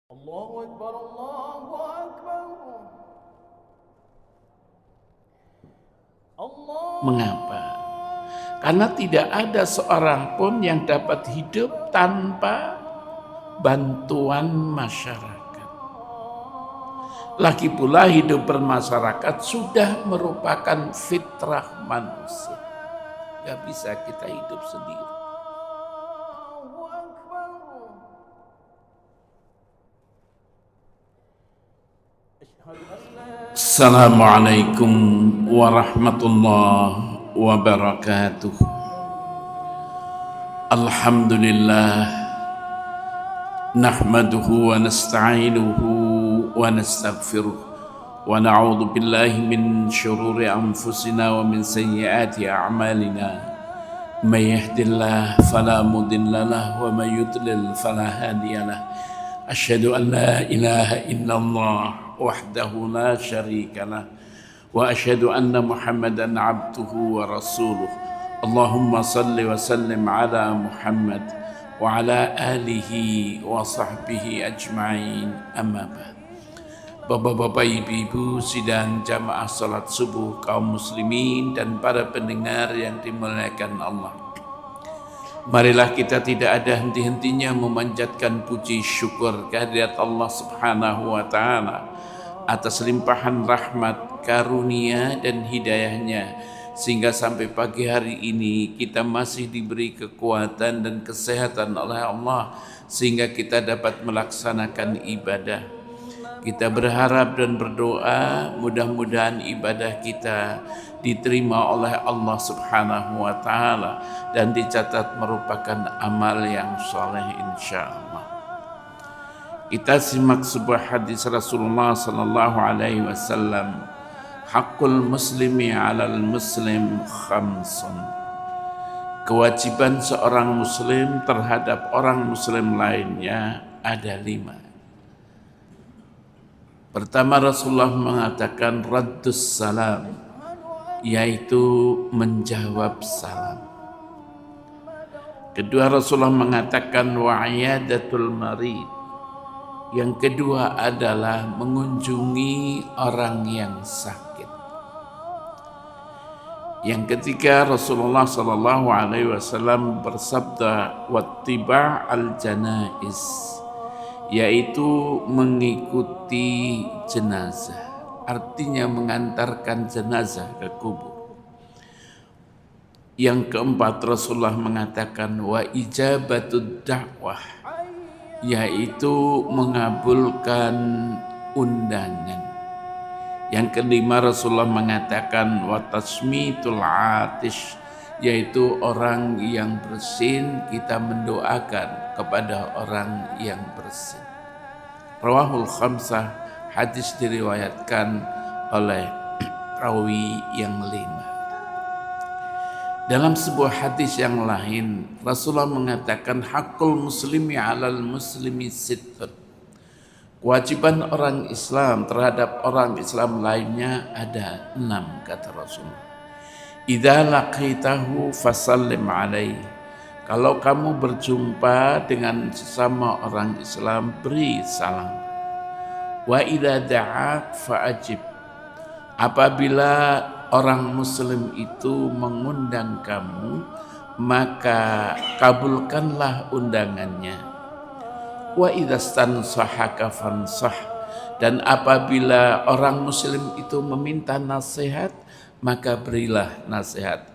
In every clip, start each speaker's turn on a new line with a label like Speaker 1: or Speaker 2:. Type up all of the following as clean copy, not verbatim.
Speaker 1: Allahu Akbar, Allahu Akbar.
Speaker 2: Mengapa? Karena tidak ada seorang pun yang dapat hidup tanpa bantuan masyarakat. Lagi pula hidup bermasyarakat sudah merupakan fitrah manusia. Gak bisa kita hidup sendiri. Assalamualaikum warahmatullahi wabarakatuh. Alhamdulillah nahmaduhu wa nasta'inuhu wa nastaghfiruh wa na'udzu billahi min syururi anfusina wa min sayyiati a'malina. May yahdihillahu fala mudilla lahu wa may yudlil fala hadiyalah. Asyhadu an la ilaha illallah wahdahu la syarika lah wa asyhadu anna Muhammadan abduhu wa rasuluh. Allahumma salli wa sallim ala Muhammad wa ala alihi wa sahbihi ajma'in, amma ba'd. Bapak-bapak, ibu-ibu sidang jamaah salat subuh kaum muslimin dan para pendengar yang dimuliakan Allah, marilah kita tidak ada henti-hentinya memanjatkan puji syukur kehadirat Allah Subhanahu wa Ta'ala atas limpahan rahmat, karunia dan hidayahnya, sehingga sampai pagi hari ini kita masih diberi kekuatan dan kesehatan oleh Allah sehingga kita dapat melaksanakan ibadah. Kita berharap dan berdoa mudah-mudahan ibadah kita diterima oleh Allah Subhanahu wa Ta'ala dan dicatat merupakan amal yang soleh insyaallah. Kita simak sebuah hadis Rasulullah sallallahu alaihi wasallam, haqqul muslimi 'alal muslim khamsun. Kewajiban seorang muslim terhadap orang muslim lainnya ada 5. Pertama, Rasulullah mengatakan raddus salam, yaitu menjawab salam. Kedua, Rasulullah mengatakan wa'iyadatul marid. Yang kedua adalah mengunjungi orang yang sakit. Yang ketiga, Rasulullah sallallahu alaihi wasallam bersabda wattiba' al-janaiz, yaitu mengikuti jenazah, artinya mengantarkan jenazah ke kubur. Yang keempat, Rasulullah mengatakan wa ijabatud da'wah, yaitu mengabulkan undangan. Yang kelima, Rasulullah mengatakan wa tasmitul atish, yaitu orang yang bersin kita mendoakan kepada orang yang bersin. Rawahul khamsah, hadis diriwayatkan oleh rawi yang 5. Dalam sebuah hadis yang lain, Rasulullah mengatakan haqqul muslimi 'alal muslimi sittun. Kewajiban orang Islam terhadap orang Islam lainnya ada 6, kata Rasulullah. Idza laqitahu fasallim alaihi. Kalau kamu berjumpa dengan sesama orang Islam, beri salam. Wa idza da'ak fa'ajib. Apabila orang muslim itu mengundang kamu, maka kabulkanlah undangannya. Wa idzastansahaka fansah. Dan apabila orang muslim itu meminta nasihat, maka berilah nasihat.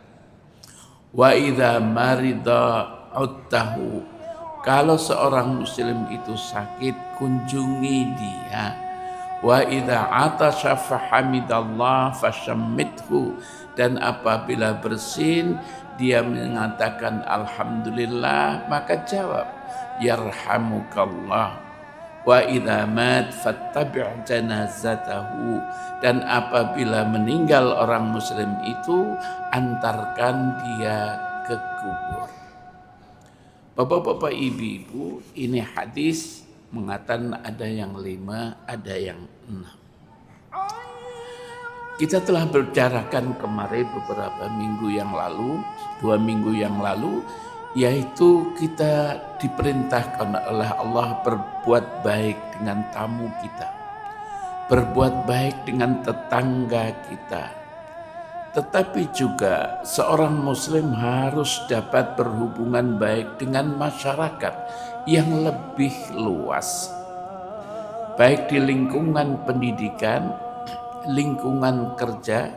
Speaker 2: Wa idza marida uttahu. Kalau seorang muslim itu sakit, kunjungi dia. Wa idza atasha fahamidallah fashammithu. Dan apabila bersin dia mengatakan alhamdulillah, maka jawab yarhamukallah. Wa idza mat fattabi' janazatahu. Dan apabila meninggal orang muslim itu, antarkan dia ke kubur. Bapak-bapak, ibu-ibu, ini hadis mengatakan ada yang 5, ada yang 6. Kita telah bicarakan kemarin beberapa minggu yang lalu, 2 minggu yang lalu, yaitu kita diperintahkan oleh Allah berbuat baik dengan tamu kita, berbuat baik dengan tetangga kita. Tetapi juga seorang muslim harus dapat berhubungan baik dengan masyarakat yang lebih luas, baik di lingkungan pendidikan, lingkungan kerja,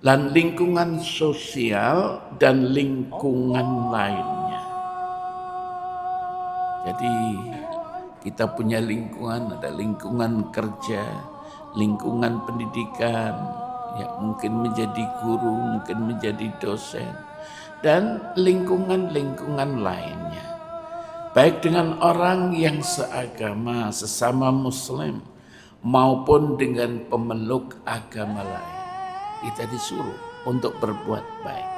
Speaker 2: dan lingkungan sosial dan lingkungan lainnya. Jadi kita punya lingkungan, ada lingkungan kerja, lingkungan pendidikan, ya mungkin menjadi guru, mungkin menjadi dosen, dan lingkungan-lingkungan lainnya. Baik dengan orang yang seagama, sesama muslim, maupun dengan pemeluk agama lain. Kita disuruh untuk berbuat baik.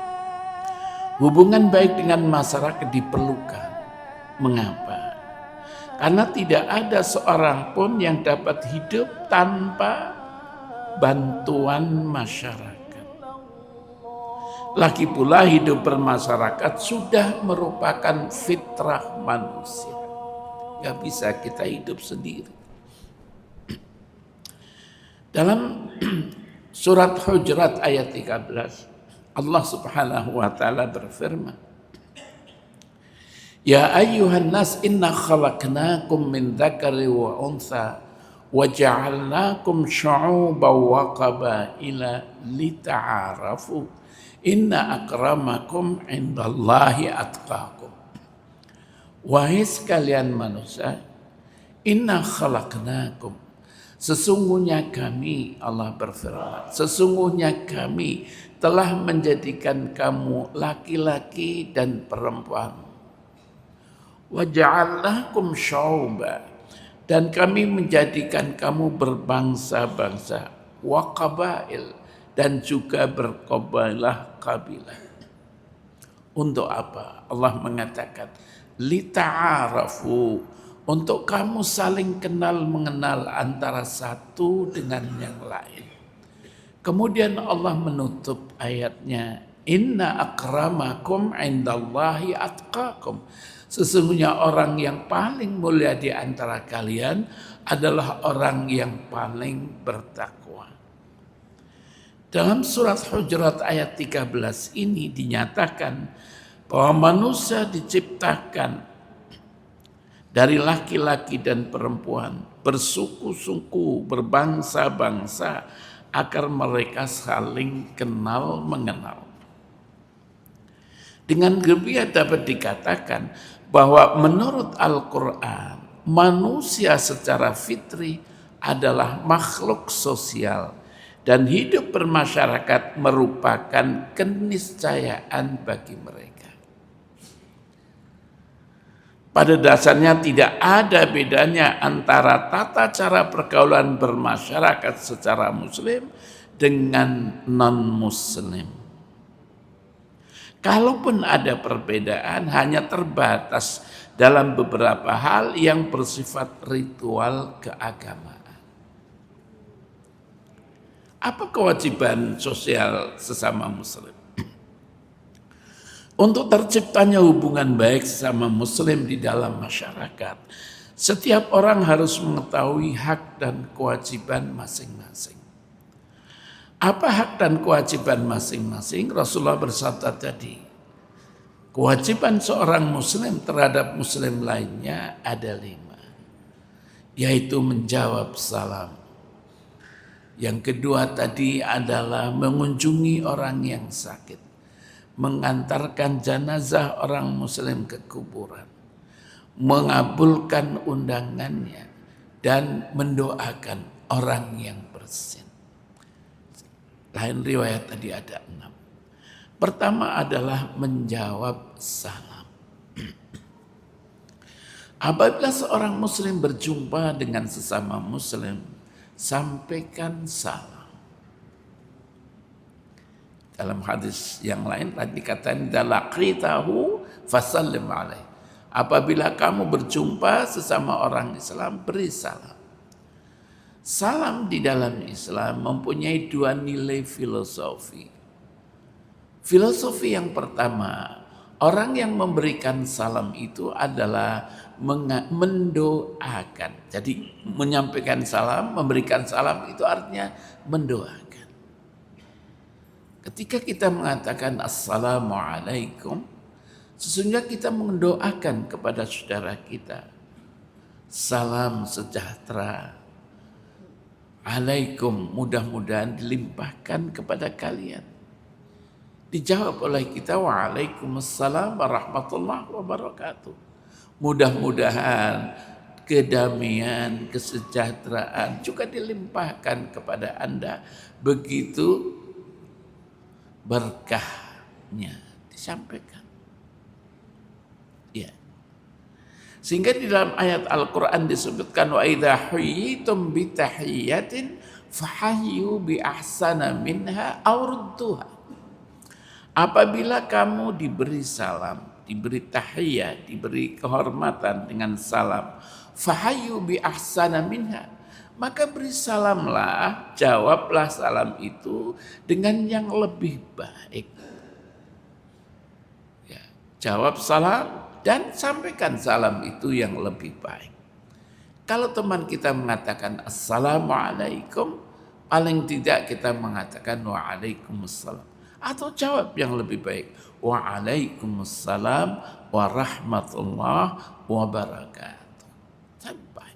Speaker 2: Hubungan baik dengan masyarakat diperlukan. Mengapa? Karena tidak ada seorang pun yang dapat hidup tanpa bantuan masyarakat. Lagi pula hidup bermasyarakat sudah merupakan fitrah manusia. Gak bisa kita hidup sendiri. Dalam Surat Hujurat ayat 13, Allah Subhanahu wa taala berfirman, Ya ayyuhan nas inna khalaqnakum min dzakari wa untha wa ja'alnakum syu'uban wa qabaila lita'arafu inna akramakum indallahi atqakum. Wahai sekalian manusia, inna khalaqnakum, sesungguhnya kami, Allah berfirman, sesungguhnya kami telah menjadikan kamu laki-laki dan perempuan. Wa ja'alnakum syu'uban, dan kami menjadikan kamu berbangsa-bangsa, wa qabail, dan juga berkabilah-kabilah. Untuk apa? Allah mengatakan, lita'arafu, untuk kamu saling kenal mengenal antara satu dengan yang lain. Kemudian Allah menutup ayatnya, Inna akramakum indallahi atqakum. Sesungguhnya orang yang paling mulia di antara kalian adalah orang yang paling bertakwa. Dalam surat Hujurat ayat 13 ini dinyatakan bahwa manusia diciptakan dari laki-laki dan perempuan, bersuku-suku, berbangsa-bangsa, agar mereka saling kenal mengenal. Dengan gebiar dapat dikatakan bahwa menurut Al-Quran, manusia secara fitri adalah makhluk sosial dan hidup bermasyarakat merupakan keniscayaan bagi mereka. Pada dasarnya tidak ada bedanya antara tata cara pergaulan bermasyarakat secara muslim dengan non-muslim. Kalaupun ada perbedaan, hanya terbatas dalam beberapa hal yang bersifat ritual keagamaan. Apa kewajiban sosial sesama muslim? Untuk terciptanya hubungan baik sesama muslim di dalam masyarakat, setiap orang harus mengetahui hak dan kewajiban masing-masing. Apa hak dan kewajiban masing-masing? Rasulullah bersabda tadi, kewajiban seorang muslim terhadap muslim lainnya ada 5, yaitu menjawab salam. Yang kedua tadi adalah mengunjungi orang yang sakit, mengantarkan jenazah orang muslim ke kuburan, mengabulkan undangannya, dan mendoakan orang yang bersin. Lain riwayat tadi ada 6. Pertama adalah menjawab salam. Apabila seorang muslim berjumpa dengan sesama muslim, sampaikan salam. Dalam hadis yang lain tadi dikatakan dalaqitahu fasallim alaih. Apabila kamu berjumpa sesama orang Islam, beri salam. Salam di dalam Islam mempunyai 2 nilai filosofi. Filosofi yang pertama, Orang yang memberikan salam itu adalah mendoakan. Jadi menyampaikan salam, memberikan salam itu artinya mendoakan. Ketika kita mengatakan assalamualaikum, sesungguhnya kita mendoakan kepada saudara kita. Salam sejahtera. Alaikum, mudah-mudahan dilimpahkan kepada kalian. Dijawab oleh kita, waalaikumsalam warahmatullahi wabarakatuh. Mudah-mudahan kedamaian, kesejahteraan juga dilimpahkan kepada Anda. Begitu berkahnya disampaikan. Ya. Sehingga di dalam ayat Al-Quran disebutkan, wa idha huyitum bitahiyatin fahayyu bi ahsana minha aw rudduha. Apabila kamu diberi salam, diberi tahiyah, diberi kehormatan dengan salam, fahayyu bi ahsana minha, maka beri salamlah, jawablah salam itu dengan yang lebih baik. Ya, jawab salam dan sampaikan salam itu yang lebih baik. Kalau teman kita mengatakan assalamualaikum, paling tidak kita mengatakan waalaikumsalam. Atau jawab yang lebih baik, waalaikumsalam warahmatullahi wabarakatuh. Sampai.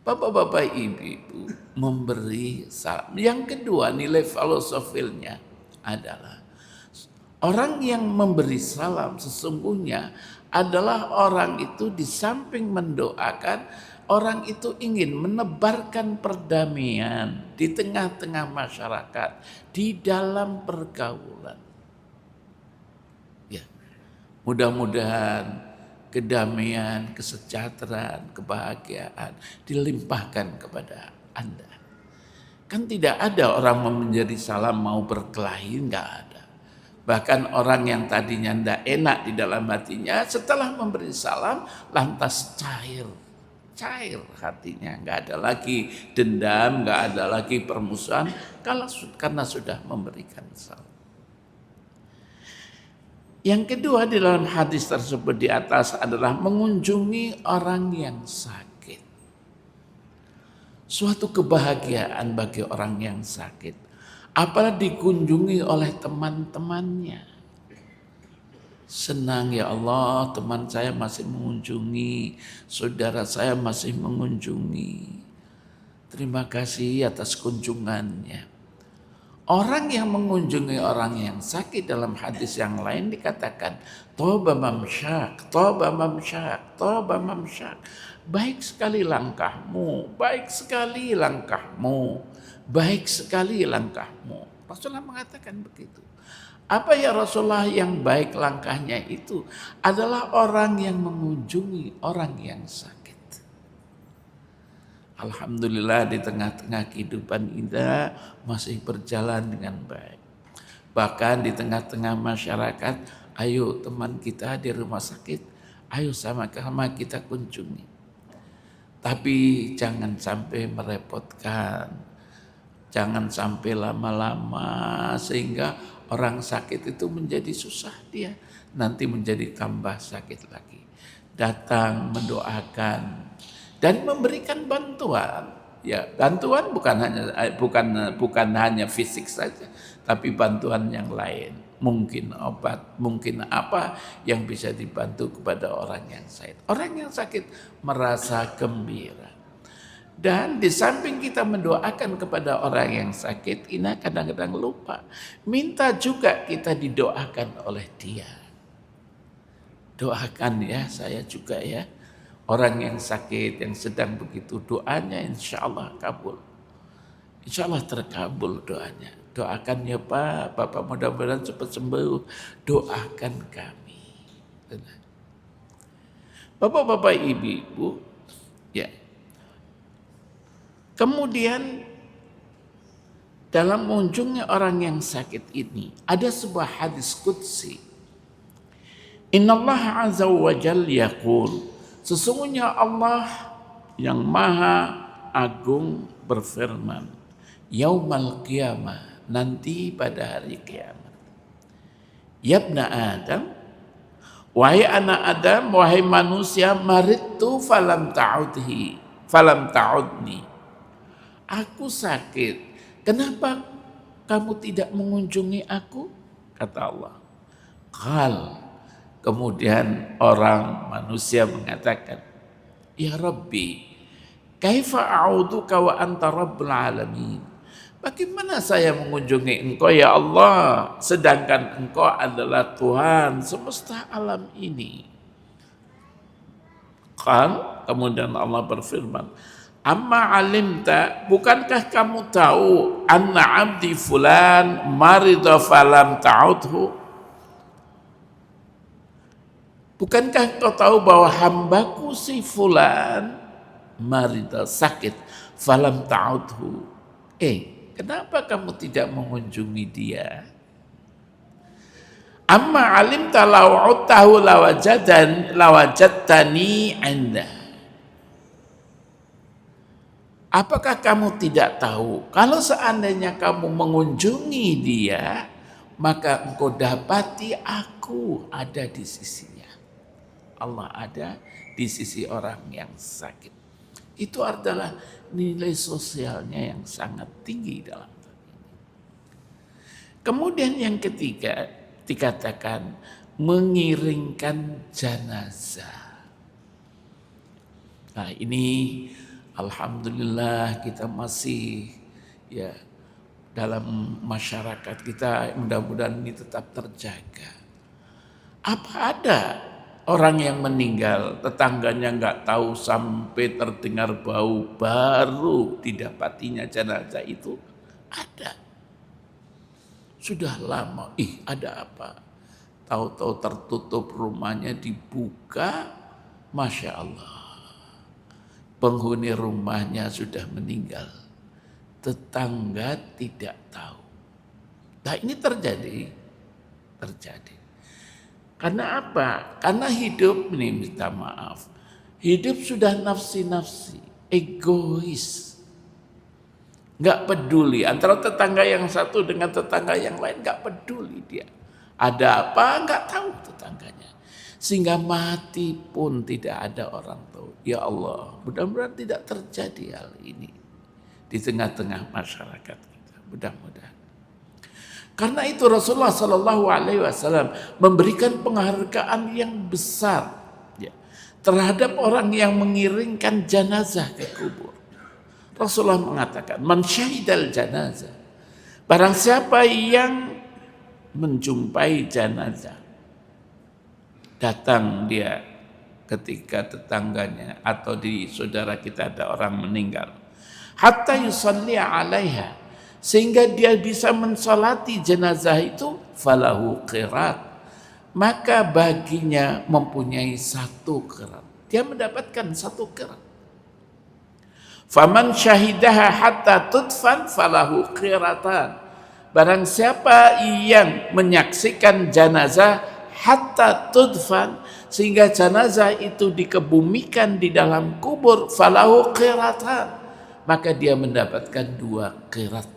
Speaker 2: Bapak-bapak, ibu-ibu memberi salam. Yang kedua, nilai filosofilnya adalah orang yang memberi salam sesungguhnya adalah orang itu di samping mendoakan, orang itu ingin menebarkan perdamaian di tengah-tengah masyarakat, di dalam pergaulan. Ya, mudah-mudahan kedamaian, kesejahteraan, kebahagiaan dilimpahkan kepada Anda. Kan tidak ada orang menjadi salam mau berkelahi, enggak ada. Bahkan orang yang tadinya tidak enak di dalam hatinya, setelah memberi salam lantas cair hatinya, nggak ada lagi dendam, nggak ada lagi permusuhan, karena sudah memberikan salam. Yang kedua di dalam hadis tersebut di atas adalah mengunjungi orang yang sakit. Suatu kebahagiaan bagi orang yang sakit, apalagi dikunjungi oleh teman-temannya. Senang, ya Allah, teman saya masih mengunjungi, saudara saya masih mengunjungi. Terima kasih atas kunjungannya. Orang yang mengunjungi orang yang sakit dalam hadis yang lain dikatakan toba mamsyak, toba mamsyak, toba mamsyak. Baik sekali langkahmu, baik sekali langkahmu, baik sekali langkahmu. Rasulullah mengatakan begitu. Apa ya Rasulullah yang baik langkahnya itu? Adalah orang yang mengunjungi orang yang sakit. Alhamdulillah di tengah-tengah kehidupan kita masih berjalan dengan baik. Bahkan di tengah-tengah masyarakat, ayo teman kita di rumah sakit, ayo sama-sama kita kunjungi. Tapi jangan sampai merepotkan, jangan sampai lama-lama sehingga orang sakit itu menjadi susah dia, nanti menjadi tambah sakit lagi. Datang mendoakan dan memberikan bantuan. Ya, bantuan bukan hanya fisik saja, tapi bantuan yang lain. Mungkin obat, mungkin apa yang bisa dibantu kepada orang yang sakit. Orang yang sakit merasa gembira. Dan di samping kita mendoakan kepada orang yang sakit, ini kadang-kadang lupa. Minta juga kita didoakan oleh dia. Doakan ya, saya juga ya. Orang yang sakit, yang sedang begitu, doanya insya Allah kabul. Insya Allah terkabul doanya. Doakan ya Pak, Bapak mudah-mudahan cepat sembuh. Doakan kami. Bapak-bapak, ibu-ibu, ya. Kemudian dalam mengunjungi orang yang sakit ini ada sebuah hadis qudsi. Innallaha azza wa jalla yaqul, sesungguhnya Allah yang maha agung berfirman, yaumal qiyamah, nanti pada hari kiamat. Yabna Adam, Wahai anak Adam, wahai manusia, maridtu falam ta'udni. Aku sakit. Kenapa kamu tidak mengunjungi aku? Kata Allah. Kemudian orang manusia mengatakan, ya Rabbi, kaifa a'uduka wa anta rabbul alamin. Bagaimana saya mengunjungi engkau ya Allah, sedangkan engkau adalah Tuhan semesta alam ini. Kemudian Allah berfirman, amma alimta, bukankah kamu tahu, anna abdi fulan marida falam ta'udhu. Bukankah kau tahu bahwa hambaku si fulan marida, sakit, falam ta'udhu. Kenapa kamu tidak mengunjungi dia? Amma alimta law'utahu lawajadtani indah. Apakah kamu tidak tahu kalau seandainya kamu mengunjungi dia, maka engkau dapati aku ada di sisinya. Allah ada di sisi orang yang sakit. Itu adalah nilai sosialnya yang sangat tinggi dalam hal ini. Kemudian yang ketiga dikatakan mengiringkan jenazah. Nah ini alhamdulillah kita masih ya dalam masyarakat kita, mudah-mudahan ini tetap terjaga. Apa ada orang yang meninggal, tetangganya nggak tahu sampai terdengar bau, baru didapatinya jenazah itu? Ada. Sudah lama, ada apa? Tahu-tahu tertutup rumahnya, dibuka, Masya Allah. Penghuni rumahnya sudah meninggal. Tetangga tidak tahu. Nah ini terjadi. Karena apa? Karena hidup ini, minta maaf, hidup sudah nafsi-nafsi, egois, nggak peduli antara tetangga yang satu dengan tetangga yang lain, nggak peduli dia. Ada apa? Nggak tahu tetangganya, sehingga mati pun tidak ada orang tahu. Ya Allah, mudah-mudahan tidak terjadi hal ini di tengah-tengah masyarakat kita. Mudah-mudahan. Karena itu Rasulullah Shallallahu Alaihi Wasallam memberikan penghargaan yang besar terhadap orang yang mengiringkan jenazah ke kubur. Rasulullah mengatakan, man syahidal jenazah, barang siapa yang menjumpai jenazah, datang dia ketika tetangganya atau di saudara kita ada orang meninggal, hatta yusalli alaiha, sehingga dia bisa mensolati jenazah itu, falahu qirat, maka baginya mempunyai 1 qirat. Dia mendapatkan 1 qirat. Faman syahidaha hatta tudfan falahu qiratan. Barang siapa yang menyaksikan jenazah hatta tudfan, sehingga jenazah itu dikebumikan di dalam kubur, falahu qiratan, maka dia mendapatkan 2 qirat.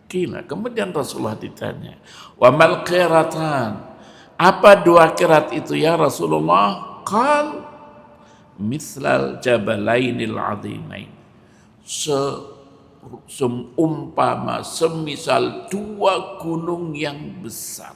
Speaker 2: Kemudian Rasulullah ditanya, wa mal qiratan, apa 2 qirat itu ya Rasulullah? Qal mislal jabalainil azimain, seumpama semisal 2 gunung yang besar.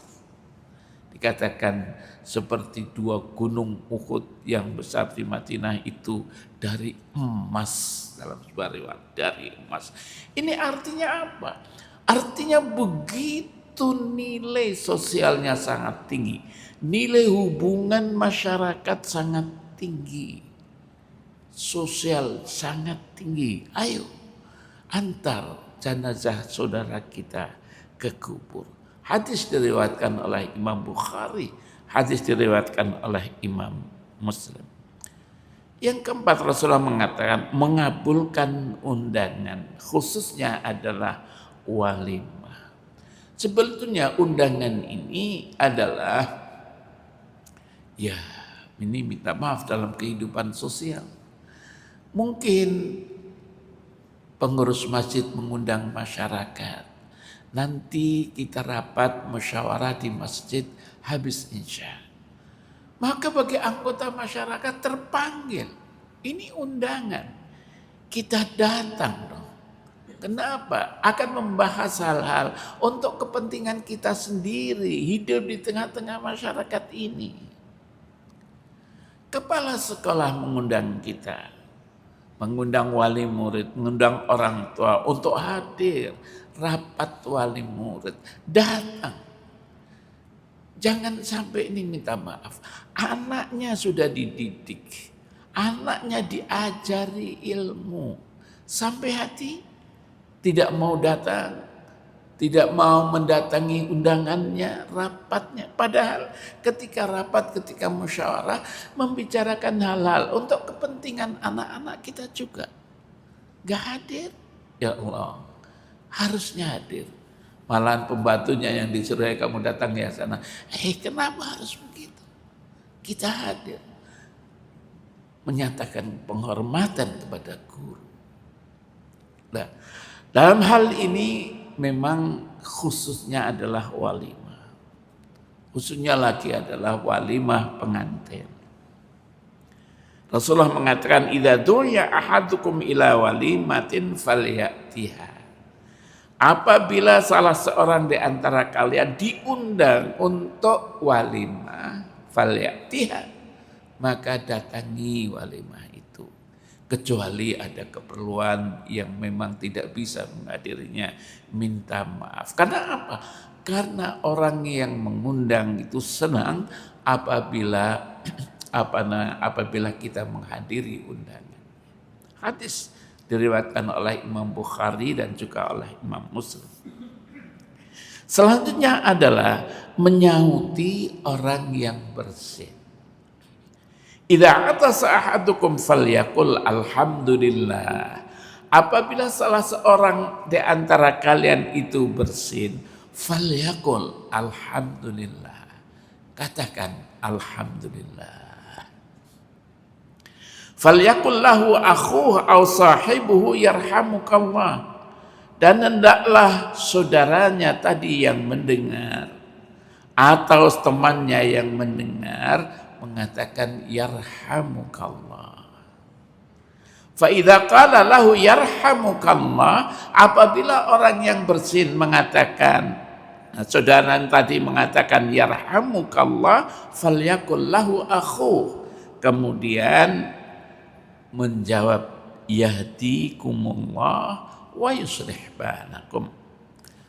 Speaker 2: Dikatakan seperti 2 gunung Uhud yang besar di Madinah itu dari emas, dalam sebuah riwayat dari emas. Ini artinya apa? Artinya begitu nilai sosialnya sangat tinggi, nilai hubungan masyarakat sangat tinggi, sosial sangat tinggi. Ayo antar jenazah saudara kita ke kubur. Hadis diriwayatkan oleh Imam Bukhari, hadis diriwayatkan oleh Imam Muslim. Yang keempat, Rasulullah mengatakan mengabulkan undangan, khususnya adalah walimah. Sebetulnya undangan ini adalah ini minta maaf dalam kehidupan sosial. Mungkin pengurus masjid mengundang masyarakat. Nanti kita rapat musyawarah di masjid habis isya. Maka bagi anggota masyarakat terpanggil, ini undangan, kita datang dong. Kenapa? Akan membahas hal-hal untuk kepentingan kita sendiri, hidup di tengah-tengah masyarakat ini. Kepala sekolah mengundang kita, mengundang wali murid, mengundang orang tua untuk hadir rapat wali murid, datang. Jangan sampai ini minta maaf. Anaknya sudah dididik, anaknya diajari ilmu, sampai hati tidak mau datang, tidak mau mendatangi undangannya, rapatnya. Padahal ketika rapat, ketika musyawarah, membicarakan hal-hal untuk kepentingan anak-anak kita juga. Gak hadir, ya Allah, harusnya hadir. Malahan pembantunya yang disuruh, kamu datang ya sana. Kenapa harus begitu? Kita hadir, menyatakan penghormatan kepada guru. Nah, dalam hal ini memang khususnya adalah walimah. Khususnya lagi adalah walimah pengantin. Rasulullah mengatakan, idza du'iya ahadukum ila walimatin falyatiha. Apabila salah seorang di antara kalian diundang untuk walimah, falyatiha, maka datangi walimah itu. Kecuali ada keperluan yang memang tidak bisa menghadirinya, minta maaf. Karena apa? Karena orang yang mengundang itu senang apabila kita menghadiri undangan. Hadis diriwayatkan oleh Imam Bukhari dan juga oleh Imam Muslim. Selanjutnya adalah menyauti orang yang bersin. Idza atasa ahadukum falyaqul alhamdulillah. Apabila salah seorang di antara kalian itu bersin, falyaqul alhamdulillah. Katakan alhamdulillah. Falyaqul lahu akhuhu aw sahibuhu yarhamukallah. Dan hendaklah saudaranya tadi yang mendengar atau temannya yang mendengar mengatakan yarhamukallah. Fa idza qala lahu yarhamukallah, apabila orang yang bersin mengatakan, saudara tadi mengatakan yarhamukallah, falyaqul lahu akhuhu, kemudian menjawab yahdikumullah wa yuslih balakum.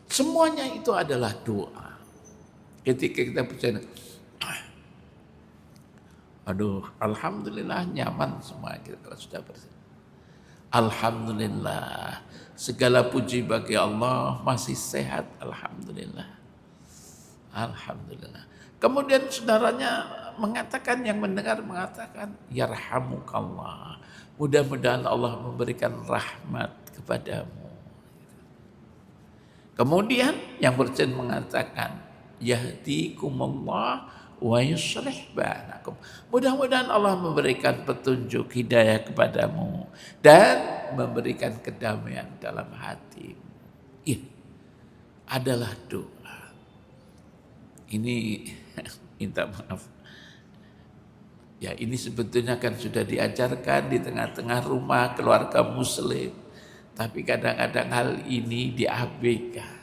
Speaker 2: Semuanya itu adalah doa. Ketika kita bercanda, aduh, alhamdulillah nyaman semua kita kalau sudah bersih. Alhamdulillah, segala puji bagi Allah, masih sehat, alhamdulillah. Alhamdulillah. Kemudian saudaranya mengatakan, yang mendengar mengatakan yarhamukallah. Mudah-mudahan Allah memberikan rahmat kepadamu. Kemudian yang bersin mengatakan yahdikumullah wa yuslih balakum. Mudah-mudahan Allah memberikan petunjuk hidayah kepadamu dan memberikan kedamaian dalam hatimu. Ini adalah doa. Ini minta maaf. Ya, ini sebetulnya kan sudah diajarkan di tengah-tengah rumah keluarga muslim. Tapi kadang-kadang hal ini diabaikan.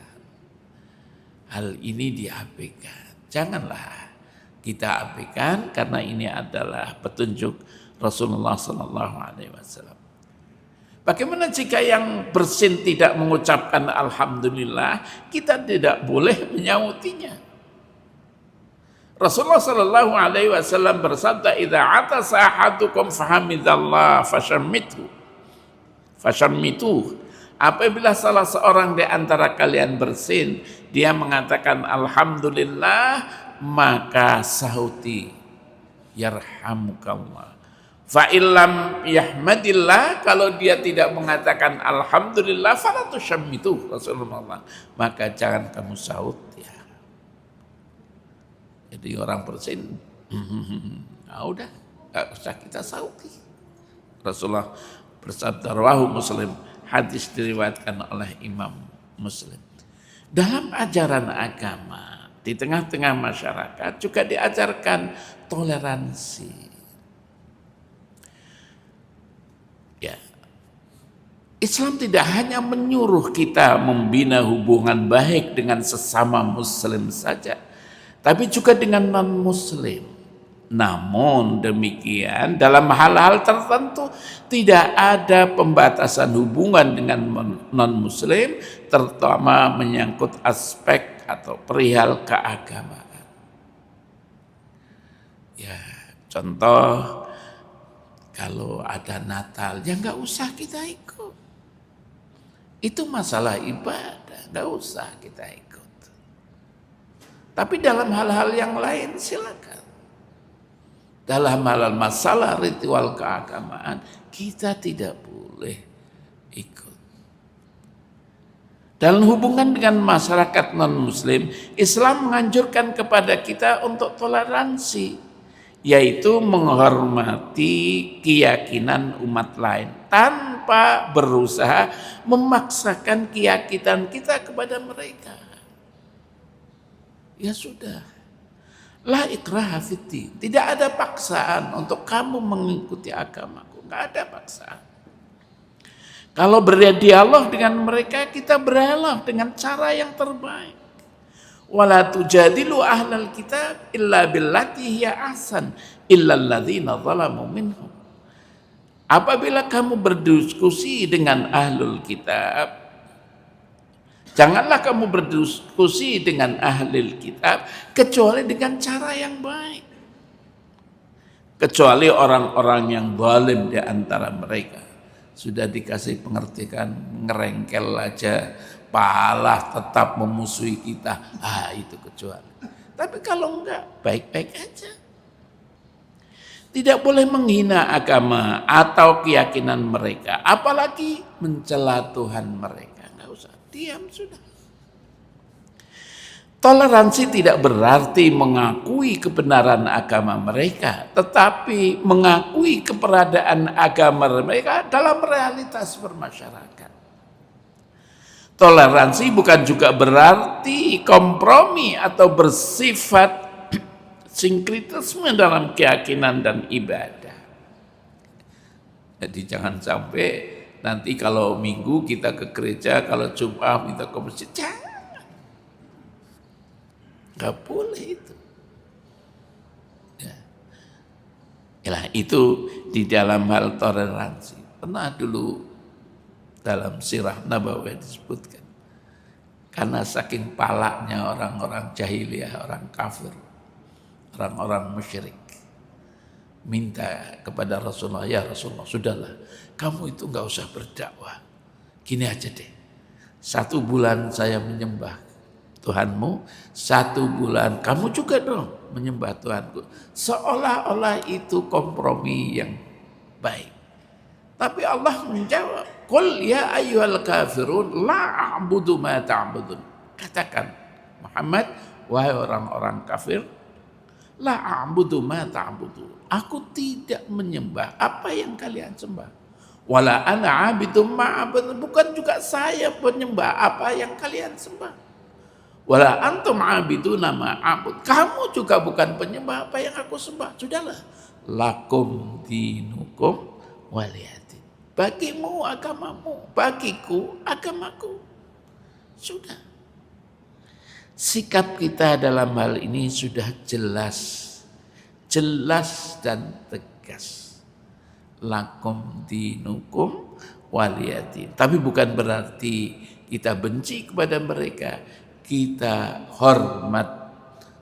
Speaker 2: Hal ini diabaikan. Janganlah kita abaikan, karena ini adalah petunjuk Rasulullah SAW. Bagaimana jika yang bersin tidak mengucapkan alhamdulillah? Kita tidak boleh menyautinya. Rasulullah sallallahu alaihi wasallam bersabda, "Idza atasa ahadukum fahamidallah fashammitu." Apabila salah seorang di antara kalian bersin, dia mengatakan alhamdulillah, maka sahuti yarhamukallah. Fa illam yahmadillah, kalau dia tidak mengatakan alhamdulillah, fala tushammitu, Rasulullah, maka jangan kamu sahut ya. Jadi orang bersin, udah, gak usah kita sauti. Rasulullah bersabda, rawahu Muslim, hadis diriwayatkan oleh Imam Muslim. Dalam ajaran agama, di tengah-tengah masyarakat juga diajarkan toleransi. Ya. Islam tidak hanya menyuruh kita membina hubungan baik dengan sesama muslim saja, tapi juga dengan non-muslim. Namun demikian, dalam hal-hal tertentu tidak ada pembatasan hubungan dengan non-muslim, terutama menyangkut aspek atau perihal keagamaan. Ya, contoh kalau ada Natal, ya nggak usah kita ikut. Itu masalah ibadah, nggak usah kita ikut. Tapi dalam hal-hal yang lain silakan. Dalam hal masalah ritual keagamaan, kita tidak boleh ikut. Dalam hubungan dengan masyarakat non-muslim, Islam menganjurkan kepada kita untuk toleransi, yaitu menghormati keyakinan umat lain tanpa berusaha memaksakan keyakinan kita kepada mereka. Ya sudah. La ikraha fiddin. Tidak ada paksaan untuk kamu mengikuti agamaku. Enggak ada paksaan. Kalau berdialog dengan mereka, kita berdialog dengan cara yang terbaik. Wala tujadilu ahlal kitab illa billati hiya ahsan illa alladzina zalamu minhum. Apabila kamu berdiskusi dengan ahlul kitab, janganlah kamu berdiskusi dengan ahli kitab kecuali dengan cara yang baik. Kecuali orang-orang yang zalim di antara mereka. Sudah dikasih pengertian, ngerengkel aja, palah tetap memusuhi kita. Itu kecuali. Tapi kalau enggak, baik-baik aja. Tidak boleh menghina agama atau keyakinan mereka, apalagi mencela Tuhan mereka. Diam sudah. Toleransi tidak berarti mengakui kebenaran agama mereka, tetapi mengakui keberadaan agama mereka dalam realitas bermasyarakat. Toleransi bukan juga berarti kompromi atau bersifat sinkretisme dalam keyakinan dan ibadah. Jadi jangan sampai nanti kalau Minggu kita ke gereja, kalau Jumat kita ke masjid, jangan. Gak boleh itu. Ya, itu di dalam hal toleransi. Pernah dulu dalam sirah Nabawi disebutkan. Karena saking palaknya orang-orang jahiliyah, orang kafir, orang-orang musyrik, minta kepada Rasulullah, ya Rasulullah, sudahlah, kamu itu nggak usah berdakwah. Gini aja deh, 1 bulan saya menyembah Tuhanmu, 1 bulan kamu juga dong menyembah Tuhanku. Seolah-olah itu kompromi yang baik. Tapi Allah menjawab, Qul ya ayyuhal kafirun la a'budu ma ta'budun. Katakan Muhammad, wahai orang-orang kafir, la a'budu ma ta'budun. Aku tidak menyembah apa yang kalian sembah. Wala ana 'abidum ma 'abadun. Bukan juga saya penyembah apa yang kalian sembah. Wala antum 'abiduna ma 'abud. Kamu juga bukan penyembah apa yang aku sembah. Sudahlah. Lakum dinukum waliyadin. Bagimu agamamu, bagiku agamaku. Sudah. Sikap kita dalam hal ini sudah jelas dan tegas. Lakum dinukum waliyadin. Tapi bukan berarti kita benci kepada mereka. Kita hormat,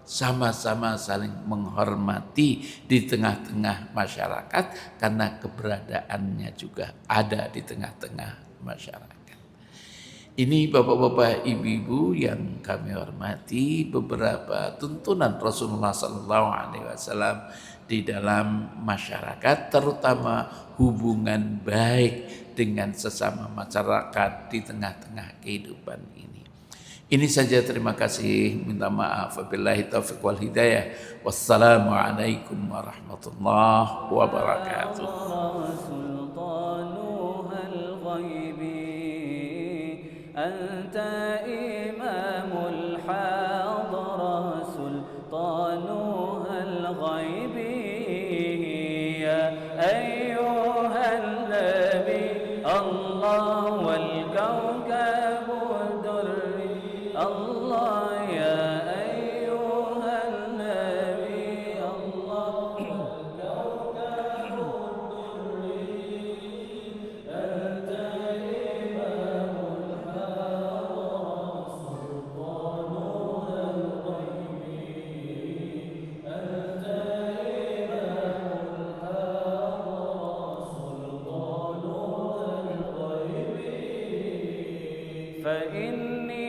Speaker 2: sama-sama saling menghormati di tengah-tengah masyarakat, karena keberadaannya juga ada di tengah-tengah masyarakat. Ini bapak-bapak, ibu-ibu yang kami hormati, beberapa tuntunan Rasulullah SAW di dalam masyarakat, terutama hubungan baik dengan sesama masyarakat di tengah-tengah kehidupan ini. Ini saja, terima kasih, minta maaf. Wabillahi taufiq wal hidayah. Wassalamualaikum warahmatullahi wabarakatuh. أنت إمام الحاضرات
Speaker 1: فإني